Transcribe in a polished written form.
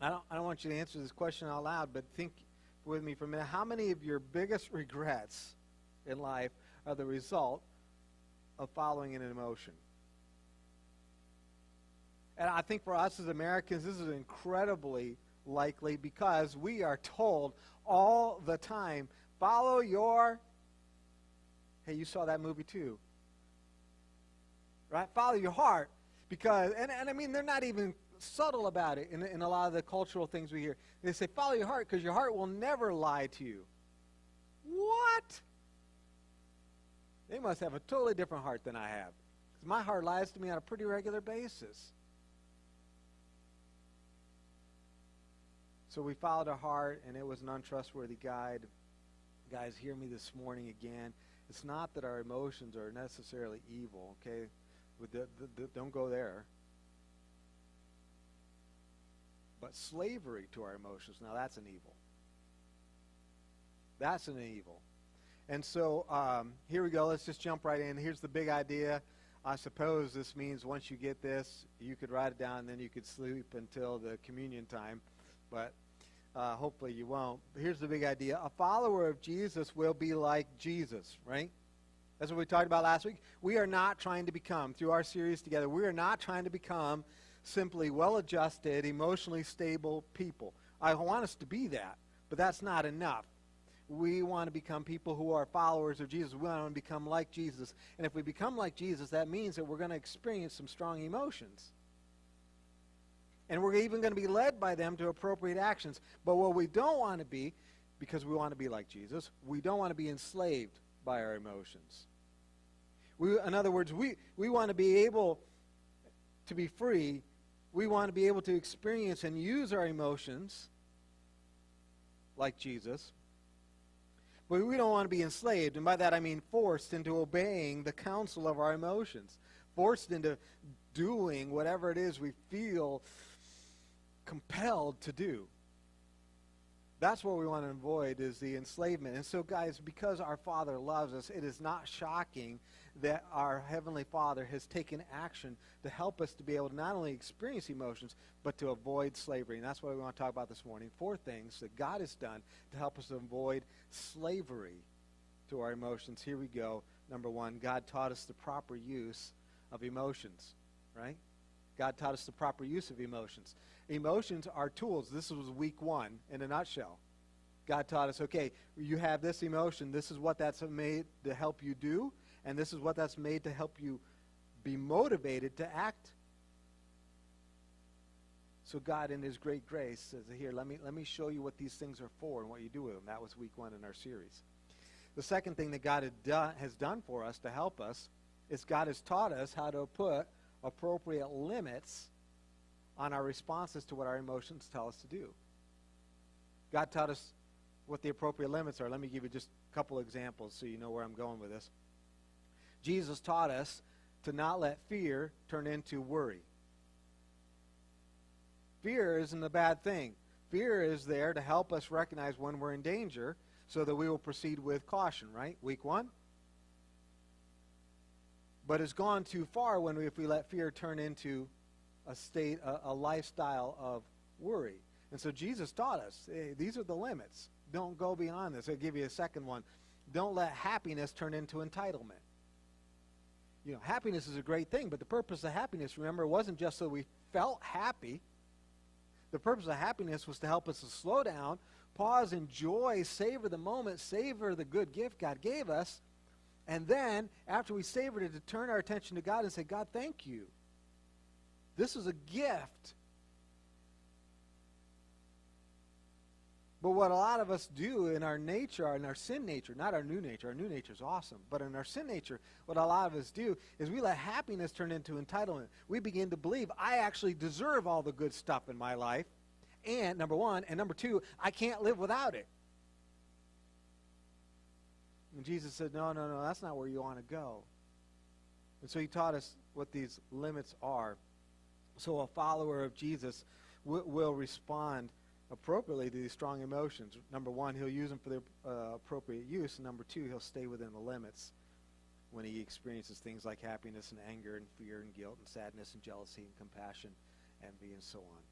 I don't want you to answer this question out loud, but think with me for a minute. How many of your biggest regrets in life are the result of following an emotion? And I think for us as Americans, this is incredibly likely because we are told all the time, follow your... Hey, you saw that movie too. Right? Follow your heart. Because, and I mean, they're not even subtle about it in a lot of the cultural things we hear. They say, follow your heart because your heart will never lie to you. What? They must have a totally different heart than I have. Because my heart lies to me on a pretty regular basis. So we followed our heart, and it was an untrustworthy guide. Guys, hear me this morning again. It's not that our emotions are necessarily evil, okay? Don't go there. But slavery to our emotions, now that's an evil. That's an evil. And so here we go. Let's just jump right in. Here's the big idea. I suppose this means once you get this, you could write it down, and then you could sleep until the communion time. But hopefully you won't. But here's the big idea. A follower of Jesus will be like Jesus, right? That's what we talked about last week. We are not trying to become, through our series together, we are not trying to become simply well-adjusted, emotionally stable people. I want us to be that, but that's not enough. We want to become people who are followers of Jesus. We want to become like Jesus. And if we become like Jesus, that means that we're going to experience some strong emotions. And we're even going to be led by them to appropriate actions. But what we don't want to be, because we want to be like Jesus, we don't want to be enslaved by our emotions. In other words, we want to be able to be free. We want to be able to experience and use our emotions like Jesus. But we don't want to be enslaved. And by that I mean forced into obeying the counsel of our emotions. Forced into doing whatever it is we feel compelled to do. That's what we want to avoid, is the enslavement. And so, guys, because our Father loves us, it is not shocking that our Heavenly Father has taken action to help us to be able to not only experience emotions, but to avoid slavery. And that's what we want to talk about this morning. 4 things that God has done to help us avoid slavery to our emotions. Here we go. Number 1, God taught us the proper use of emotions, right? God taught us the proper use of emotions. Emotions are tools. This was week 1 in a nutshell. God taught us, okay, you have this emotion. This is what that's made to help you do, and this is what that's made to help you be motivated to act. So God, in His great grace, says, here, let me show you what these things are for and what you do with them. That was week 1 in our series. The second thing that God has done for us to help us is God has taught us how to put appropriate limits on our responses to what our emotions tell us to do. God taught us what the appropriate limits are. Let me give you just a couple examples so you know where I'm going with this. Jesus taught us to not let fear turn into worry. Fear isn't a bad thing. Fear is there to help us recognize when we're in danger so that we will proceed with caution, right? Week 1. But it's gone too far if we let fear turn into a state, a lifestyle of worry. And so Jesus taught us, hey, these are the limits. Don't go beyond this. I'll give you a second one. Don't let happiness turn into entitlement. You know, happiness is a great thing, but the purpose of happiness, remember, wasn't just so we felt happy. The purpose of happiness was to help us to slow down, pause, enjoy, savor the moment, savor the good gift God gave us, and then, after we savored it, to turn our attention to God and say, God, thank you. This is a gift. But what a lot of us do in our nature, in our sin nature, not our new nature is awesome, but in our sin nature, what a lot of us do is we let happiness turn into entitlement. We begin to believe, I actually deserve all the good stuff in my life, and number 1, and number 2, I can't live without it. And Jesus said, no, that's not where you want to go. And so He taught us what these limits are. So a follower of Jesus will respond appropriately to these strong emotions. Number 1, he'll use them for their appropriate use. And number 2, he'll stay within the limits when he experiences things like happiness and anger and fear and guilt and sadness and jealousy and compassion, envy, and so on.